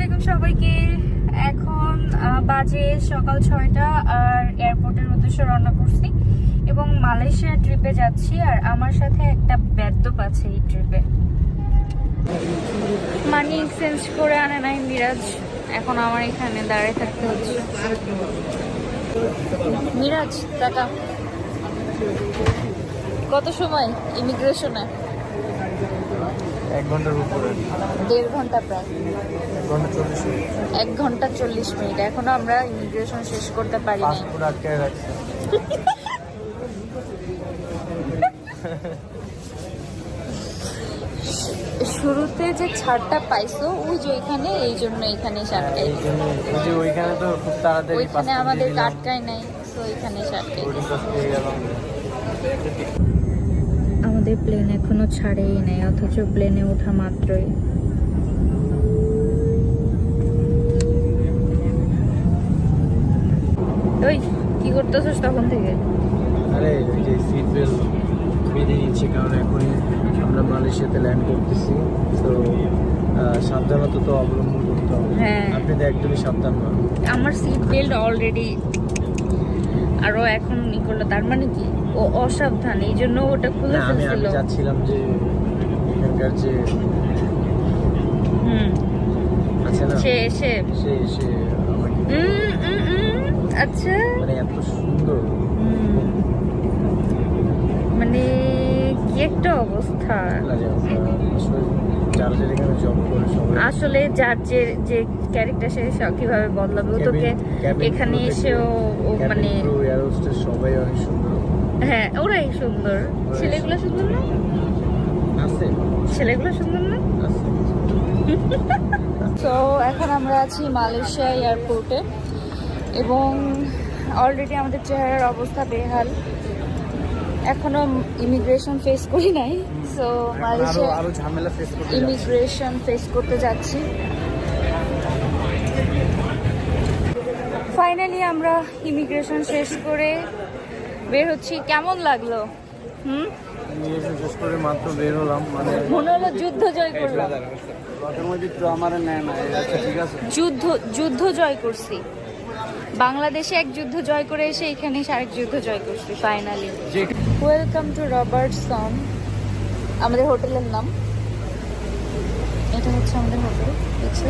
আলাইকুম সবাইকে। এখন বাজে সকাল 6টা আর এয়ারপোর্টের উদ্দেশ্যে রওনা করছি এবং মালয়েশিয়া ট্রিপে যাচ্ছি। আর আমার সাথে একটা বেদ্যপ আছে এই ট্রিপে। মানি এক্সচেঞ্জ করে আনে নাই মিরাজ, এখন আমার এখানে দাঁড়িয়ে থাকতে হচ্ছে। মিরাজ টাকা কত সময় ইমিগ্রেশনে? 1 ঘন্টার উপরে, 1.5 ঘন্টা প্রায়। 1 ঘন্টা 40 মিনিট। 1 ঘন্টা 40 মিনিট। এখনো আমরা ইমিগ্রেশন শেষ করতে পারি নাই। পাসপোর্ট আটকায় রাখছে। শুরুতে যে ছাড়টা পাইছো ওই যে ওইখানে, এই জন্য এখানে আটকাই। এই জন্য ওই যে ওইখানে তো খুব তাড়াতাড়ি ওইখানে আমাদের আটকায় নাই, তো ওইখানে আটকাই। আমাদের প্লেন এখনো ছাড়েই নাই, অথচ প্লেনে ওঠা মাত্রই ওই কি করতেছিস তখন থেকে? আরে ওই যে সিট বেল্ট বেঁধে নিচ্ছে, কারণ এখনই আমরা মালয়েশিয়াতে ল্যান্ড করতেছি, তো সাবধানতা তো অবলম্বন করতে হবে। হ্যাঁ, আপনি তো একদমই সাবধান না। আমার সিট বেল্ট অলরেডি আরো এখন ই করলো, তার মানে কি ও অসাবধান, এই জন্য ওটা খুলে আমি ফেলছিল। যাচ্ছিলাম যে এখানকার যে আছে না, সে এসে সে আমাকে আচ্ছা, মানে এত সুন্দর, মানে কি একটা অবস্থা। যারা যারা এখানে জব করে সবাই আসলে যার যে ক্যারেক্টার সে কিভাবে বদলাবে, ও তোকে এখানে এসেও মানে সবাই অনেক সুন্দর। হ্যাঁ, ওরাই সুন্দর। ছেলেগুলো সুন্দর না? আছে, ছেলেগুলো সুন্দর না? আছে। তো এখন আমরা আছি মালয়েশিয়া এয়ারপোর্টে এবং অলরেডি আমাদের চেহারার অবস্থা বেহাল। এখনো ইমিগ্রেশন ফেস করি নাই, সো মালয়েশিয়া আরো ঝামেলা ফেস করতে ইমিগ্রেশন ফেস করতে যাচ্ছি। ফাইনালি আমরা ইমিগ্রেশন শেষ করে বের হচ্ছি। কেমন লাগলো? ইমিগ্রেশন শেষ করে মাত্র বের হলাম, মানে মনে হলো যুদ্ধ জয় করলাম। আমার নেয় না, আচ্ছা ঠিক আছে, যুদ্ধ জয় করছি। বাংলাদেশে এক যুদ্ধ জয় করে এসে এখানে আরেক যুদ্ধ জয় করছি ফাইনালি। ওয়েলকাম টু রবার্টসন, আমাদের হোটেলের নাম। এটা হচ্ছে আমাদের হোটেল। দেখছো,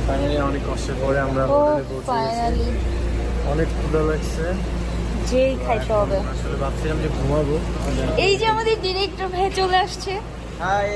ফাইনালি অনেক কষ্টের পরে আমরা ও হোটেলে পৌঁছে গেছি। ফাইনালি অনেক ক্ষুধা লাগছে, যেই খাইতে হবে। আসলে ভাবছিলাম যে ঘুমাবো। এই যে আমাদের ডিরেক্টর ভাই চলে আসছে। হাই